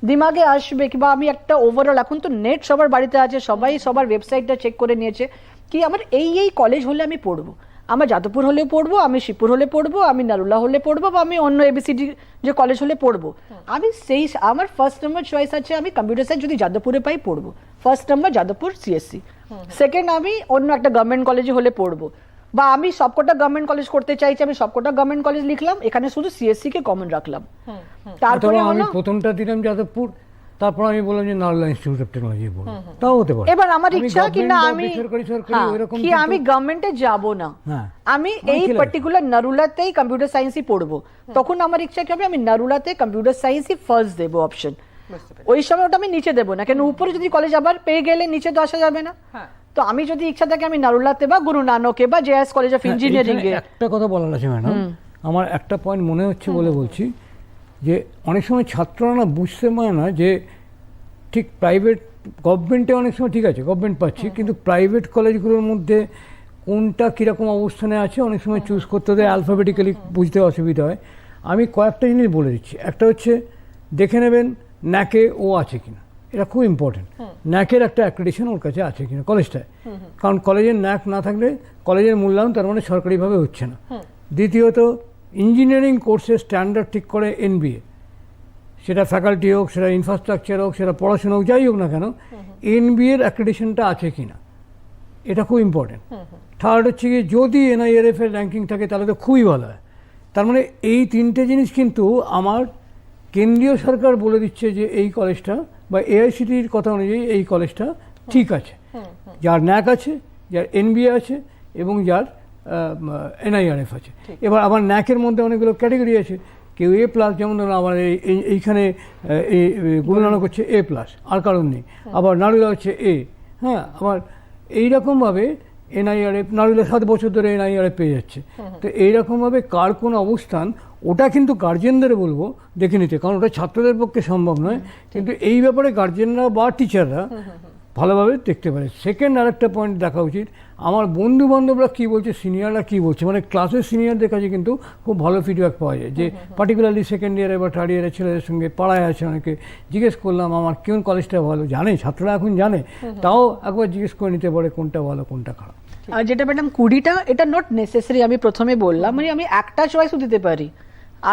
দিমাগে আসবে কি, বা আমি একটা ওভারঅল, এখন তো নেট সবার বাড়িতে আছে, সবাই সবার ওয়েবসাইটটা চেক করে নিয়েছে কি আমার এই কলেজ হলে আমি পড়বো, আমার যাদবপুর হলেও পড়বো, আমি শিবপুর হলে পড়বো, আমি নারুলা হলে পড়বো, বা আমি অন্য এবিসিডি যে কলেজ হলে পড়বো। আমি আমার ফার্স্ট নাম্বার চয়েস আছে, আমি কম্পিউটার সায়েন্স যদি যাদবপুরে পাই পড়বো, first number Jadavpur CSC, second আমি অন্য একটা গভর্নমেন্ট কলেজে হলে পড়বো, বা আমি সবকটা গভর্নমেন্ট কলেজ করতে চাইছি, আমি সবকটা গভর্নমেন্ট কলেজ লিখলাম, এখানে শুধু সিএসসি কে কমন রাখলাম। তারপরে আমি প্রথমটা দিলাম যাদবপুর, তারপর আমি বললাম যে নালন্দা ইনস্টিটিউট অফ টেকনোলজি পড়বো, তাও হতে পারে। এবার আমার ইচ্ছা কি না আমি আমি গভর্নমেন্টে যাব না, আমি এই পার্টিকুলার নারুলাতেই কম্পিউটার সায়েন্সই পড়বো, তখন আমার ইচ্ছা কি আমি নারুলাতে কম্পিউটার সায়েন্সই ফার্স্ট দেবো অপশন, ওই সময় ওটা আমি নিচে দেবো না, কেন উপরে যদি কলেজ আবার পেয়ে গেলে নিচে তো আসা যাবে না। তো আমি যদি ইচ্ছা থাকে আমি নারুলাতে বা গুরু নানকে বা জেএস কলেজ অফ ইঞ্জিনিয়ারিং এ। একটা কথা বলার আছে ম্যাডাম, আমার একটা পয়েন্ট মনে হচ্ছে বলে বলছি, যে অনেক সময় ছাত্ররা না বুঝতে পারে না যে ঠিক প্রাইভেট, গভর্নমেন্টে অনেক সময় ঠিক আছে গভর্নমেন্ট পাচ্ছি, কিন্তু প্রাইভেট কলেজগুলোর মধ্যে কোনটা কীরকম অবস্থানে আছে অনেক সময় চুজ করতে দেয়, অ্যালফাবেটিক্যালি বুঝতে অসুবিধা হয়। আমি কয়েকটা জিনিস বলে দিচ্ছি। একটা হচ্ছে দেখে নেবেন ন্যাকে ও আছে কিনা, এটা খুব ইম্পর্টেন্ট, ন্যাকের একটা অ্যাক্রেডিটেশন ওর কাছে আছে কিনা কলেজটায়, কারণ কলেজের ন্যাক না থাকলে কলেজের মূল্যায়ন তার মানে সরকারিভাবে হচ্ছে না। দ্বিতীয়ত ইঞ্জিনিয়ারিং কোর্সের স্ট্যান্ডার্ড ঠিক করে এনবিএ, সেটা ফ্যাকাল্টি হোক, সেটা ইনফ্রাস্ট্রাকচার হোক, সেটা পড়াশোনা হোক, যাই হোক না কেন, এনবিএর অ্যাক্রেডিটেশনটা আছে কিনা, এটা খুব ইম্পর্টেন্ট। থার্ড হচ্ছে কি যদি এনআইআরএফ এর র্যাঙ্কিং থাকে তাহলে তো খুবই ভালো হয়। তার মানে এই তিনটে জিনিস কিন্তু আমার কেন্দ্রীয় সরকার বলে দিচ্ছে যে এই কলেজটা বা এআইসিটির কথা অনুযায়ী এই কলেজটা ঠিক আছে, যার ন্যাক আছে, যার এনবিএ আছে এবং যার এনআইআরএফ আছে। এবার আবার ন্যাকের মধ্যে অনেকগুলো ক্যাটাগরি আছে, কেউ এ প্লাস, যেমন ধরুন আমার এইখানে গুরু নানক হচ্ছে এ প্লাস, আর কারণ নেই, আবার নারুলা হচ্ছে এ, হ্যাঁ, আবার এইরকমভাবে এনআইআরএফ, নারুলা 7 বছর ধরে এনআইআরএফ পেয়ে যাচ্ছে। তো এইরকমভাবে কার কোন অবস্থান ওটা কিন্তু গার্জেনদের বলবো দেখে নিতে, কারণ ওটা ছাত্রদের পক্ষে সম্ভব নয়, কিন্তু এই ব্যাপারে গার্জেনরা বা টিচাররা ভালোভাবে দেখতে পারে। সেকেন্ড আরেকটা পয়েন্ট দেখা উচিত, আমার বন্ধু বান্ধবরা কী বলছে, সিনিয়ররা কী বলছে, মানে ক্লাসের সিনিয়রদের কাছে কিন্তু খুব ভালো ফিডব্যাক পাওয়া যায়, যে পার্টিকুলারলি সেকেন্ড ইয়ারে বা থার্ড ইয়ারের ছেলেদের সঙ্গে পাড়ায় আছে অনেকে, জিজ্ঞেস করলাম আমার কোন কলেজটা ভালো, জানে ছাত্ররা এখন জানে, তাও একবার জিজ্ঞেস করে নিতে পারে কোনটা ভালো কোনটা খারাপ। আর যেটা ম্যাডাম 20টা, এটা নট নেসেসারি, আমি প্রথমে বললাম মানে আমি একটা চয়েসও দিতে পারি,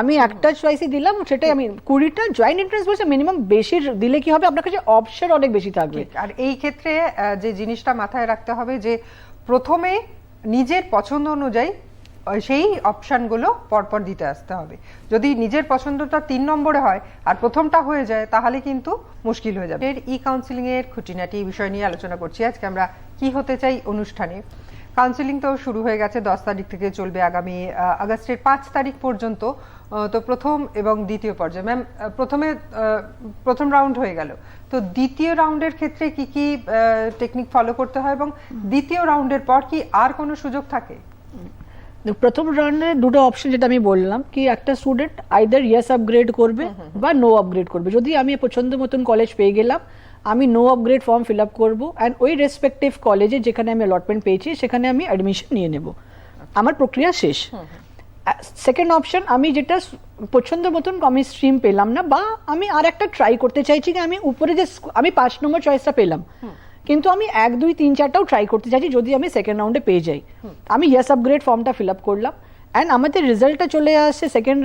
আমি একটা চয়েসই দিলাম, সেটাই আমি 20টা জয়েন্ট এন্ট্রান্স বলছে, মিনিমাম বেশি দিলে কি হবে আপনার কাছে অপশন অনেক বেশি থাকবে। আর এই ক্ষেত্রে যে জিনিসটা মাথায় রাখতে হবে যে প্রথমে নিজের পছন্দ অনুযায়ী সেই অপশানগুলো পরপর দিতে আসতে হবে। যদি নিজের পছন্দটা 3 নম্বরে হয় আর প্রথমটা হয়ে যায় তাহলে কিন্তু মুশকিল হয়ে যাবে। ই কাউন্সিলিং এর খুঁটিনাটি বিষয় নিয়ে আলোচনা করছি আজকে আমরা কি হতে চাই অনুষ্ঠানে। কাউন্সিলিং তো শুরু হয়ে গেছে, 10 তারিখ থেকে চলবে আগামী আগস্টের 5 তারিখ পর্যন্ত। তো প্রথম এবং দ্বিতীয় পর্যায়ে ম্যাম, প্রথম রাউন্ড হয়ে গেল, তো দ্বিতীয় রাউন্ডের ক্ষেত্রে কি কি টেকনিক ফলো করতে হয় এবং দ্বিতীয় রাউন্ডের পর কি আর কোনো সুযোগ থাকে? প্রথম রাউন্ডে দুটো অপশন যেটা আমি বললাম, কি একটা স্টুডেন্ট আইদার ইয়েস আপগ্রেড করবে বা নো আপগ্রেড করবে। যদি আমি পছন্দ মতন কলেজ পেয়ে গেলাম, আমি no upgrade form fill up করবো অ্যান্ড ওই রেসপেক্টিভ কলেজে যেখানে আমি অলটমেন্ট পেয়েছি সেখানে আমি অ্যাডমিশন নিয়ে নেব, আমার প্রক্রিয়া শেষ। সেকেন্ড অপশন, আমি যেটা পছন্দ মতন আমি স্ট্রিম পেলাম না, বা আমি আর একটা ট্রাই করতে চাইছি যে আমি উপরে যে আমি 5 নম্বর চয়েসটা পেলাম, কিন্তু আমি 1, 2, 3, 4টাও ট্রাই করতে চাইছি যদি আমি সেকেন্ড রাউন্ডে পেয়ে যাই। আমি ইয়েস আপগ্রেড ফর্মটা ফিল আপ করলাম অ্যান্ড আমাদের রেজাল্টটা চলে আসছে সেকেন্ড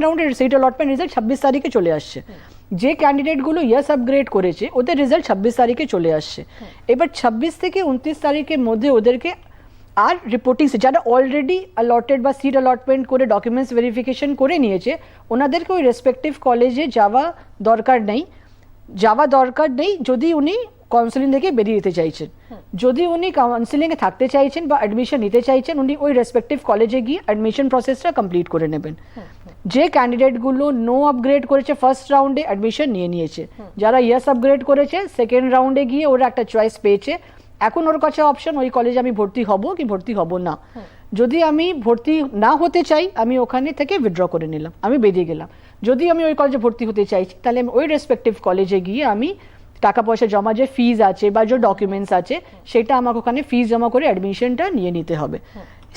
রাউন্ডের সিট অলটমেন্ট রেজাল্ট 26 তারিখে চলে আসছে। যে ক্যান্ডিডেটগুলো ইয়েস আপগ্রেড করেছে ওদের রেজাল্ট 26 তারিখে চলে আসছে। এবার 26 থেকে 29 তারিখের মধ্যে ওদেরকে আর রিপোর্টিং, যারা অলরেডি অলটেড বা সিট অলটমেন্ট করে ডকুমেন্টস ভেরিফিকেশন করে নিয়েছে ওনাদেরকে ওই রেসপেক্টিভ কলেজে যাওয়া দরকার নেই যদি উনি কাউন্সিলিং থেকে বেরিয়ে যেতে চাইছেন। যদি উনি কাউন্সিলিংয়ে থাকতে চাইছেন বা অ্যাডমিশন নিতে চাইছেন, উনি ওই রেসপেক্টিভ কলেজে গিয়ে অ্যাডমিশন প্রসেসটা কমপ্লিট করে নেবেন। যে ক্যান্ডিডেটগুলো নো আপগ্রেড করেছে ফার্স্ট রাউন্ডে অ্যাডমিশন নিয়ে নিয়েছে, যারা ইয়েস আপগ্রেড করেছে সেকেন্ড রাউন্ডে গিয়ে ওরা একটা চয়েস পেয়েছে, এখন ওর কাছে অপশন ওই কলেজে আমি ভর্তি হব কি ভর্তি হব না। যদি আমি ভর্তি না হতে চাই আমি ওখানে থেকে উইথড্র করে নিলাম, আমি বেরিয়ে গেলাম। যদি আমি ওই কলেজে ভর্তি হতে চাইছি তাহলে আমি ওই রেসপেক্টিভ কলেজে গিয়ে আমি টাকা পয়সা জমা, যে ফিজ আছে বা যে ডকুমেন্টস আছে সেটা আমাকে ওখানে ফিজ জমা করে অ্যাডমিশনটা নিয়ে নিতে হবে।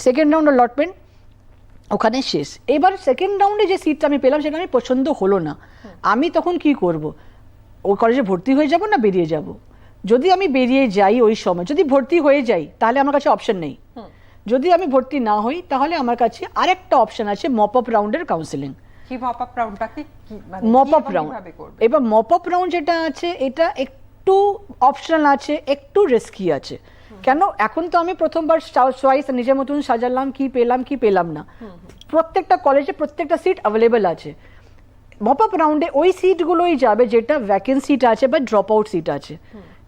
সেকেন্ড রাউন্ড অলটমেন্ট ওখানে শেষ। এবার সেকেন্ড রাউন্ডে যে সিটটা আমি পেলাম সেটা আমি পছন্দ হলো না, আমি তখন কি করব? ওই কলেজে ভর্তি হয়ে যাব না বেরিয়ে যাব? যদি আমি বেরিয়ে যাই ওই সময়, যদি ভর্তি হয়ে যাই তাহলে আমার কাছে অপশন নেই। যদি আমি ভর্তি না হই তাহলে আমার কাছে আরেকটা অপশন আছে মপ আপ রাউন্ডের কাউন্সিলিং। কি মপ আপ রাউন্ডটা কি? মপ আপ রাউন্ড, এবার মপ আপ রাউন্ড যেটা আছে এটা একটু অপশনাল আছে, একটু রিস্কি আছে। কেন? এখন তো আমি প্রথমবার চয়েস নিজের মতন সাজালাম, কি পেলাম না। প্রত্যেকটা কলেজে প্রত্যেকটা সিট অ্যাভেলেবেল আছে। মপ আপ রাউন্ডে ওই সিটগুলোই যাবে যেটা ভ্যাকেন্সি আছে বা ড্রপ আউট সিট আছে।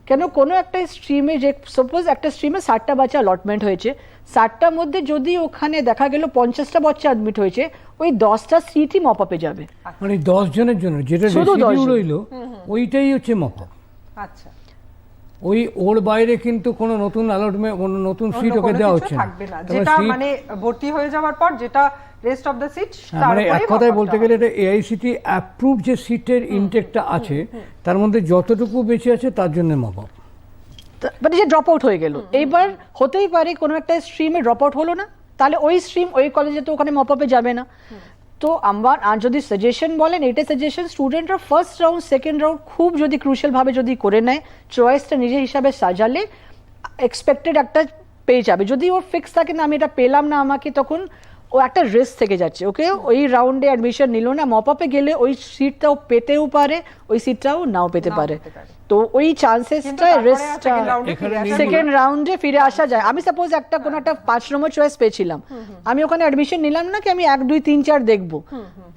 কেন? কোনো একটা স্ট্রিমে, যে সাপোজ একটা স্ট্রিমে 60টা বাচ্চা অলটমেন্ট হয়েছে, 60টার মধ্যে যদি ওখানে দেখা গেল 50টা বাচ্চা অ্যাডমিট হয়েছে, ওই 10টা সিটই মপ আপে যাবে। মানে 10 জনের জন্য যেটা রেসিডিউ রইলো ওইটাই হচ্ছে মপ আপ। আচ্ছা, ওর বাইরে কিন্তু কোনো নতুন অ্যালটমেন্ট, কোনো নতুন সিট ওকে দেওয়া হচ্ছে না, যেটা মানে ভর্তি হয়ে যাওয়ার পর যেটা রেস্ট অফ দ্য সিট, মানে এক কথায় বলতে গেলে এটা এআইসিটি অ্যাপ্রুভ যে সিটের ইনটেকটা আছে তার মধ্যে যতটুকু বেঁচে আছে তার জন্য মপ আপ, মানে যে ড্রপ আউট হয়ে গেল। এইবার হতেই পারে কোনো একটা স্ট্রিমে ড্রপ আউট হলো না, তাহলে ওই স্ট্রিম ওই কলেজে তো ওখানে মপ আপে যাবে না। তো আমার আর যদি সাজেশন বলেন, এটা সাজেশন স্টুডেন্টরা ফার্স্ট রাউন্ড সেকেন্ড রাউন্ড খুব যদি ক্রুশিয়াল ভাবে যদি করে নেয়, চয়েসটা নিজের হিসাবে সাজালে এক্সপেক্টেড একটা পেয়ে যাবে। যদি ওর ফিক্স থাকে না আমি এটা পেলাম না, আমাকে তখন ও একটা রিস্ক থেকে যাচ্ছে। ওকে ওই রাউন্ডে অ্যাডমিশন নিল না, মপ আপে গেলে ওই সিটটাও পেতেও পারে, ওই সিটটাও নাও পেতে পারে। তো ওই চান্সেসটা রিস্কটা সেকেন্ড রাউন্ডে ফিরে আসা যায়। আমি সাপোজ কোনো একটা 5 নম্বর চয়েস পেয়েছিলাম, আমি ওখানে অ্যাডমিশন নিলাম না, কি আমি 1, 2, 3, 4 দেখবো,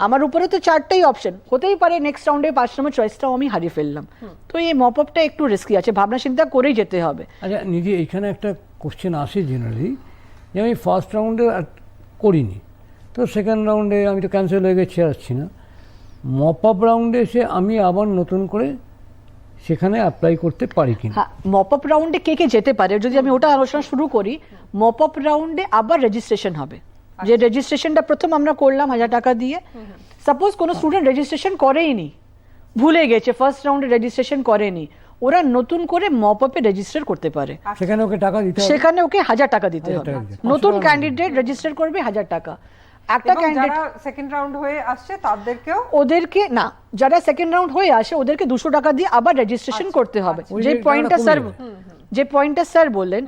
আমার উপরে তো 4টাই অপশন, হতেই পারে নেক্সট রাউন্ডে 5 নম্বর চয়েসটাও আমি হারিয়ে ফেললাম। তো এই মপ আপটা একটু রিস্কি আছে, ভাবনা চিন্তা করেই যেতে হবে। আচ্ছা, নিজে এখানে একটা কোশ্চেন আসে জেনারেলি, যে আমি ফার্স্ট রাউন্ডে করিনি, তো সেকেন্ড রাউন্ডে আমি তো ক্যান্সেল হয়ে গেছে, আসছি না, মপ আপ রাউন্ডে এসে আমি আবার নতুন করে সেখানে অ্যাপ্লাই করতে পারি কিনা? হ্যাঁ, মপ আপ রাউন্ডে কে যেতে পারে যদি আমি ওটা আলোচনা শুরু করি। মপ আপ রাউন্ডে আবার রেজিস্ট্রেশন হবে, যে রেজিস্ট্রেশনটা প্রথম আমরা করলাম 1000 টাকা দিয়ে। সাপোজ কোনো স্টুডেন্ট রেজিস্ট্রেশন করেইনি, ভুলে গেছে, ফার্স্ট রাউন্ডে রেজিস্ট্রেশন করেনি, ওরা নতুন করে মপ আপে রেজিস্টার করতে পারে। সেখানে ওকে টাকা দিতে হবে, সেখানে ওকে 1000 টাকা দিতে হবে। নতুন ক্যান্ডিডেট রেজিস্টার করবে 1000 টাকা। একটা ক্যান্ডিডেট যারা সেকেন্ড রাউন্ড হয়ে আসছে তাদেরকেও, ওদেরকে না, যারা সেকেন্ড রাউন্ড হয়ে আসে ওদেরকে 200 টাকা দিয়ে আবার রেজিস্ট্রেশন করতে হবে। যে পয়েন্টটা স্যার বললেন,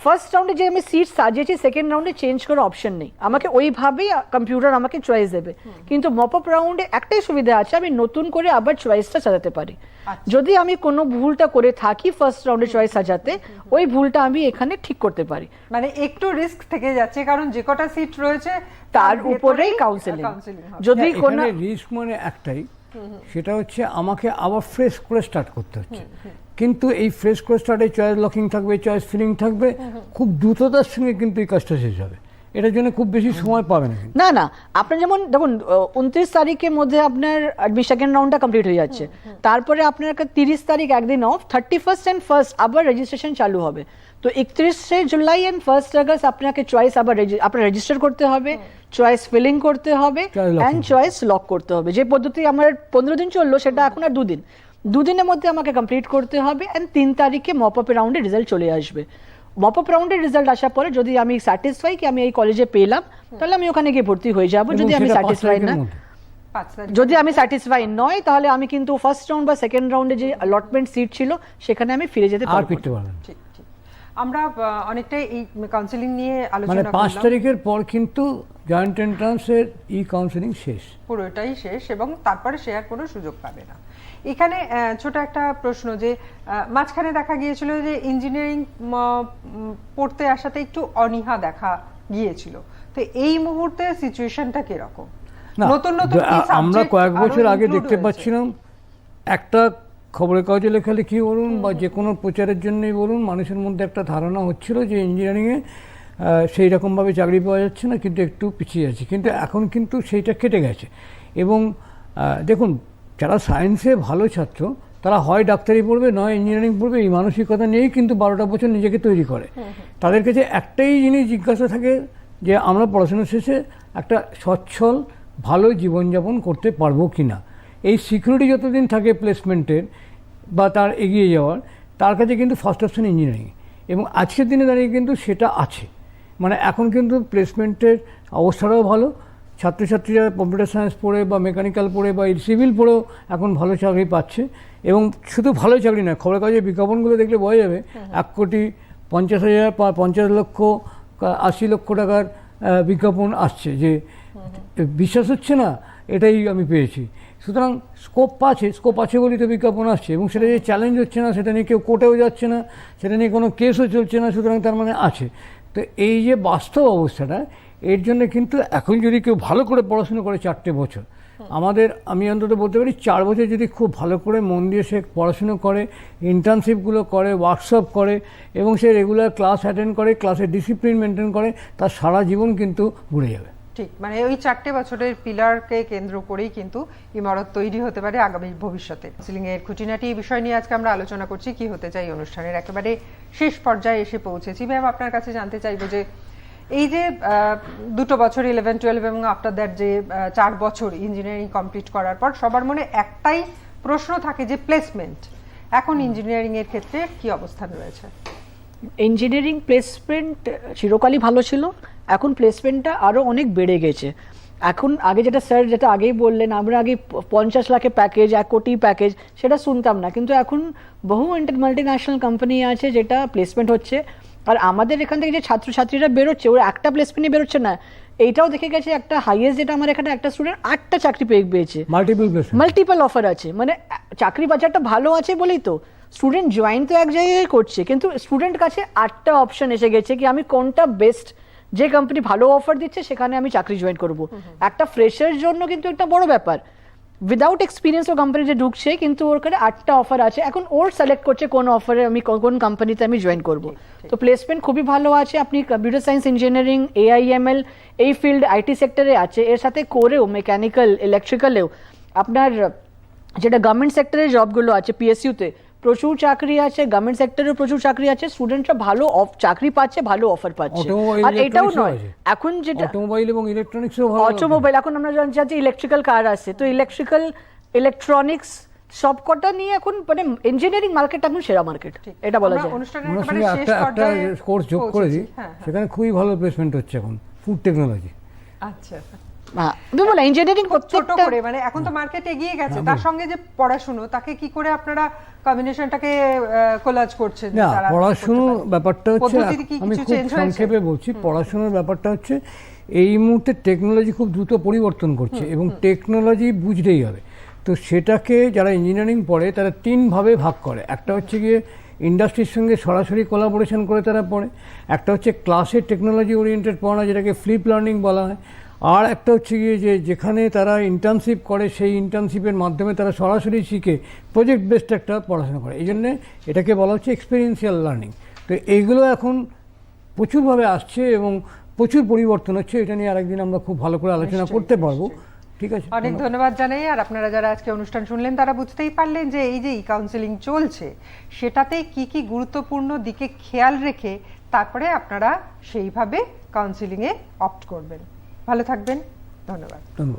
ফার্স্ট রাউন্ডে যে আমি সিট সাজিয়েছি সেকেন্ড রাউন্ডে চেঞ্জ করার অপশন নেই, আমাকে ওইভাবেই কম্পিউটার আমাকে চয়েস দেবে। কিন্তু মপ আপ রাউন্ডে একটাই সুবিধা আছে, আমি নতুন করে আবার চয়েসটা সাজাতে পারি। যদি আমি কোনো ভুলটা করে থাকি ফার্স্ট রাউন্ডে চয়েস সাজাতে, ওই ভুলটা আমি এখানে ঠিক করতে পারি। মানে একটু রিস্ক থেকে যাচ্ছে, কারণ যে কটা সিট রয়েছে তার উপরেই কাউন্সেলিং। হবে। যদি কোনো রিস্ক মানে একটাই, সেটা হচ্ছে আমাকে আবার ফ্রেশ করে স্টার্ট করতে হচ্ছে। কিন্তু এই ফ্রেশ করে স্টার্টে চয়েস লকিং থাকবে, চয়েস ফিলিং থাকবে, খুব দ্রুততার সঙ্গে কিন্তু এই কাজটা শেষ হবে। এটার জন্য খুব বেশি সময় পাবে না। না না, আপনার যেমন দেখুন 29 তারিখের মধ্যে আপনার সেকেন্ড রাউন্ডটা কমপ্লিট হয়ে যাচ্ছে, তারপরে আপনার 30 তারিখ একদিন অফ, 31st and 1st আবার রেজিস্ট্রেশন চালু হবে। তো 31শে জুলাই and 1st আগস্ট আপনাকে চয়েস আবার আপনার রেজিস্টার করতে হবে, চয়েস ফিলিং করতে হবে অ্যান্ড চয়েস লক করতে হবে। যে পদ্ধতি আমার 15 দিন চললো সেটা এখন আর 2 দিন, 2 দিনের মধ্যে আমাকে কমপ্লিট করতে হবে। অ্যান্ড 3 তারিখে মপ আপ রাউন্ডের রেজাল্ট চলে আসবে। মপ আপ রাউন্ডের রেজাল্ট আসার পরে যদি আমি স্যাটিসফাই কি আমি এই কলেজে পেলাম, তাহলে আমি ওখানে গিয়ে ভর্তি হয়ে যাব। যদি আমি স্যাটিসফাই না, যদি আমি স্যাটিসফাই নয়, তাহলে আমি কিন্তু ফার্স্ট রাউন্ড বা সেকেন্ড রাউন্ডে যে অ্যালটমেন্ট সিট ছিল সেখানে আমি ফিরে যেতে পারবো। ঠিক ঠিক। আমরা অনেকটাই এই কাউন্সেলিং নিয়ে মানে আলোচনা 5 করলাম। তারিখের পর কিন্তু জয়েন্ট এন্ট্রান্সের কাউন্সেলিং শেষ, পুরোটাই শেষ, এবং তারপরে সে আর কোনো সুযোগ পাবে না। এখানে ছোট একটা প্রশ্ন, যে মাঝখানে দেখা গিয়েছিল যে ইঞ্জিনিয়ারিং পড়তে আসাতে একটু অনীহা দেখা গিয়েছিল, তো এই মুহূর্তে সিচুয়েশনটা কিরকম? না নতুন নতুন কি আমরা subject কয়েক আরো বছর আগে include দেখতে হয়েছে? পাচ্ছিলাম, একটা খবরের কাগজে লেখালেখি বলুন বা যে কোনো প্রচারের জন্যই বলুন, মানুষের মধ্যে একটা ধারণা হচ্ছিল যে ইঞ্জিনিয়ারিংয়ে সেই রকমভাবে চাকরি পাওয়া যাচ্ছে না, কিন্তু একটু পিছিয়ে যাচ্ছে। কিন্তু এখন কিন্তু সেইটা কেটে গেছে। এবং দেখুন, যারা সায়েন্সে ভালো ছাত্র তারা হয় ডাক্তারি পড়বে, নয় ইঞ্জিনিয়ারিং পড়বে, এই মানসিকতা নিয়েই কিন্তু 12টা বছর নিজেকে তৈরি করে। তাদের কাছে একটাই জিনিস জিজ্ঞাসা থাকে যে আমরা পড়াশোনা শেষে একটা সচ্ছল ভালো জীবনযাপন করতে পারবো কি না। এই সিকিউরিটি যতদিন থাকে প্লেসমেন্টের বা তার এগিয়ে যাওয়ার, তার কাছে কিন্তু ফার্স্ট অপশন ইঞ্জিনিয়ারিং। এবং আজকের দিনে দাঁড়িয়ে কিন্তু সেটা আছে। মানে এখন কিন্তু প্লেসমেন্টের অবস্থাটাও ভালো, ছাত্রছাত্রীরা কম্পিউটার সায়েন্স পড়ে বা মেকানিক্যাল পড়ে বা সিভিল পড়েও এখন ভালো চাকরি পাচ্ছে। এবং শুধু ভালো চাকরি নয়, খবরের কাগজে বিজ্ঞাপনগুলো দেখলে বোঝা যাবে 1,50,000 বা 50 লক্ষ 80 লক্ষ টাকার বিজ্ঞাপন আসছে, যে বিশ্বাস হচ্ছে না এটাই আমি পেয়েছি। সুতরাং স্কোপ আছে বলেই তো বিজ্ঞাপন আসছে, এবং সেটা যে চ্যালেঞ্জ হচ্ছে না, সেটা নিয়ে কেউ কোর্টেও যাচ্ছে না, সেটা নিয়ে কোনো কেসও চলছে না, সুতরাং তার মানে আছে। তো এই যে বাস্তব অবস্থাটা, এর জন্য কিন্তু এখন যদি কেউ ভালো করে পড়াশোনা করে 4টে বছর, আমি অন্তত বলতে পারি 4 বছর যদি খুব ভালো করে মন দিয়ে সে পড়াশুনো করে, ইন্টার্নশিপগুলো করে, ওয়ার্কশপ করে, এবং সে রেগুলার ক্লাস অ্যাটেন্ড করে, ক্লাসের ডিসিপ্লিন মেনটেন করে, তার সারা জীবন কিন্তু ঘুরে যাবে। ঠিক, মানে ওই 4টে বছরের পিলারকে কেন্দ্র করেই কিন্তু ইমারত তৈরি হতে পারে আগামী ভবিষ্যতে। কাউন্সেলিং এর খুঁটিনাটি বিষয় নিয়ে আজকে আমরা আলোচনা করছি। কি হতে চাই অনুষ্ঠানের একেবারে শেষ পর্যায়ে এসে পৌঁছেছি। ম্যাম, আপনার কাছে জানতে চাইবো যে এই যে 2 বছর 11-12 এবং আফটার দ্যাট যে 4 বছর ইঞ্জিনিয়ারিং কমপ্লিট করার পর সবার মনে একটাই প্রশ্ন থাকে যে প্লেসমেন্ট, এখন ইঞ্জিনিয়ারিং এর ক্ষেত্রে কি অবস্থান রয়েছে? ইঞ্জিনিয়ারিং প্লেসমেন্ট চিরকালই ভালো ছিল, এখন প্লেসমেন্টটা আরও অনেক বেড়ে গেছে। এখন আগে যেটা আগেই বললেন, আমরা আগে 50 লাখের প্যাকেজ, 1 কোটি প্যাকেজ, সেটা শুনতাম না, কিন্তু এখন বহু মাল্টিন্যাশনাল কোম্পানি আছে যেটা প্লেসমেন্ট হচ্ছে। আর আমাদের এখান থেকে যে ছাত্রছাত্রীরা বেরোচ্ছে, ওরা একটা প্লেসমেন্টই বেরোচ্ছে না, এইটাও দেখে গেছে একটা হাইয়েস্ট যেটা আমার এখানে একটা স্টুডেন্ট 8টা চাকরি পেয়েছে, মাল্টিপল অফার আছে। মানে চাকরি বাজারটা ভালো আছে বলেই তো স্টুডেন্ট জয়েন তো এক জায়গায় করছে, কিন্তু স্টুডেন্ট কাছে 8টা অপশন এসে গেছে কি আমি কোনটা বেস্ট, যে কোম্পানি ভালো অফার দিচ্ছে সেখানে আমি চাকরি জয়েন করব। একটা ফ্রেশার জন্য কিন্তু একটা বড় ব্যাপার, উইদাউট এক্সপিরিয়েন্স ও কোম্পানিতে ঢুকছে, কিন্তু ওর কাছে 8টা অফার আছে, এখন ওর সিলেক্ট করছে কোন অফারে আমি কোন কোম্পানিতে আমি জয়েন করব। তো প্লেসমেন্ট খুবই ভালো আছে। আপনি কম্পিউটার সায়েন্স, ইঞ্জিনিয়ারিং, AIML এই ফিল্ড IT সেক্টরে আছে, এর সাথে করেও মেকানিক্যাল, ইলেকট্রিক্যালেও আপনার যেটা গভর্নমেন্ট সেক্টরের জবগুলো আছে, PSU-তে প্রচুর চাকরি আছে, গভর্নমেন্ট সেক্টরেও প্রচুর চাকরি আছে, স্টুডেন্টরা ভালো চাকরি পাচ্ছে, ভালো অফার পাচ্ছে। আর এটাও নয়, এখন যেটা অটোমোবাইল এবং ইলেকট্রনিক্সও ভালো, অটোমোবাইল এখন আমরা জানছি যে ইলেকট্রিক্যাল কার আছে, তো ইলেকট্রনিক্স সবকটা নিয়ে এখন মানে ইঞ্জিনিয়ারিং মার্কেট এখন সেরা মার্কেট, এটা বলা যায়। একটা কোর্স যোগ করে দিই, সেখানে খুবই ভালো প্লেসমেন্ট হচ্ছে এখন, ফুড টেকনোলজি। আচ্ছা, বলে ইঞ্জিনিয়ারিং ছোট প্রত্যেকটা করে, মানে এখন তো মার্কেট এগিয়ে গেছে, তার সঙ্গে যে পড়াশুনো, তাকে কি করে আপনারা কম্বিনেশনটাকে কোলাজ করছেন? না, তারা পড়াশুনোর ব্যাপারটা হচ্ছে, পদ্ধতিতে কি আমি কিছু খুব change হয়েছে? সংক্ষেপে বলছি, পড়াশোনার ব্যাপারটা হচ্ছে এই মুহূর্তে টেকনোলজি খুব দ্রুত পরিবর্তন করছে এবং টেকনোলজি বুঝতেই হবে। তো সেটাকে যারা ইঞ্জিনিয়ারিং পড়ে তারা তিনভাবে ভাগ করে। একটা হচ্ছে গিয়ে ইন্ডাস্ট্রির সঙ্গে সরাসরি কোলাবোরেশন করে তারা পড়ে, একটা হচ্ছে ক্লাসে টেকনোলজি ওরিয়েন্টেড পড়ানো যেটাকে ফ্লিপ লার্নিং বলা হয়, আর একটা হচ্ছে গিয়ে যে যেখানে তারা ইন্টার্নশিপ করে সেই ইন্টার্নশিপের মাধ্যমে তারা সরাসরি শিখে প্রজেক্ট বেসড একটা পড়াশোনা করে, এই জন্যে এটাকে বলা হচ্ছে এক্সপেরিয়েন্সিয়াল লার্নিং। তো এইগুলো এখন প্রচুরভাবে আসছে এবং প্রচুর পরিবর্তন হচ্ছে, এটা নিয়ে আরেকদিন আমরা খুব ভালো করে আলোচনা করতে পারবো। ঠিক আছে, অনেক ধন্যবাদ জানাই। আর আপনারা যারা আজকে অনুষ্ঠান শুনলেন তারা বুঝতেই পারলেন যে এই যে কাউন্সেলিং চলছে সেটাতে কি কি গুরুত্বপূর্ণ দিকে খেয়াল রেখে তারপরে আপনারা সেইভাবে কাউন্সেলিংয়ে অপ্ট করবেন। ভালো থাকবেন, ধন্যবাদ। ধন্যবাদ।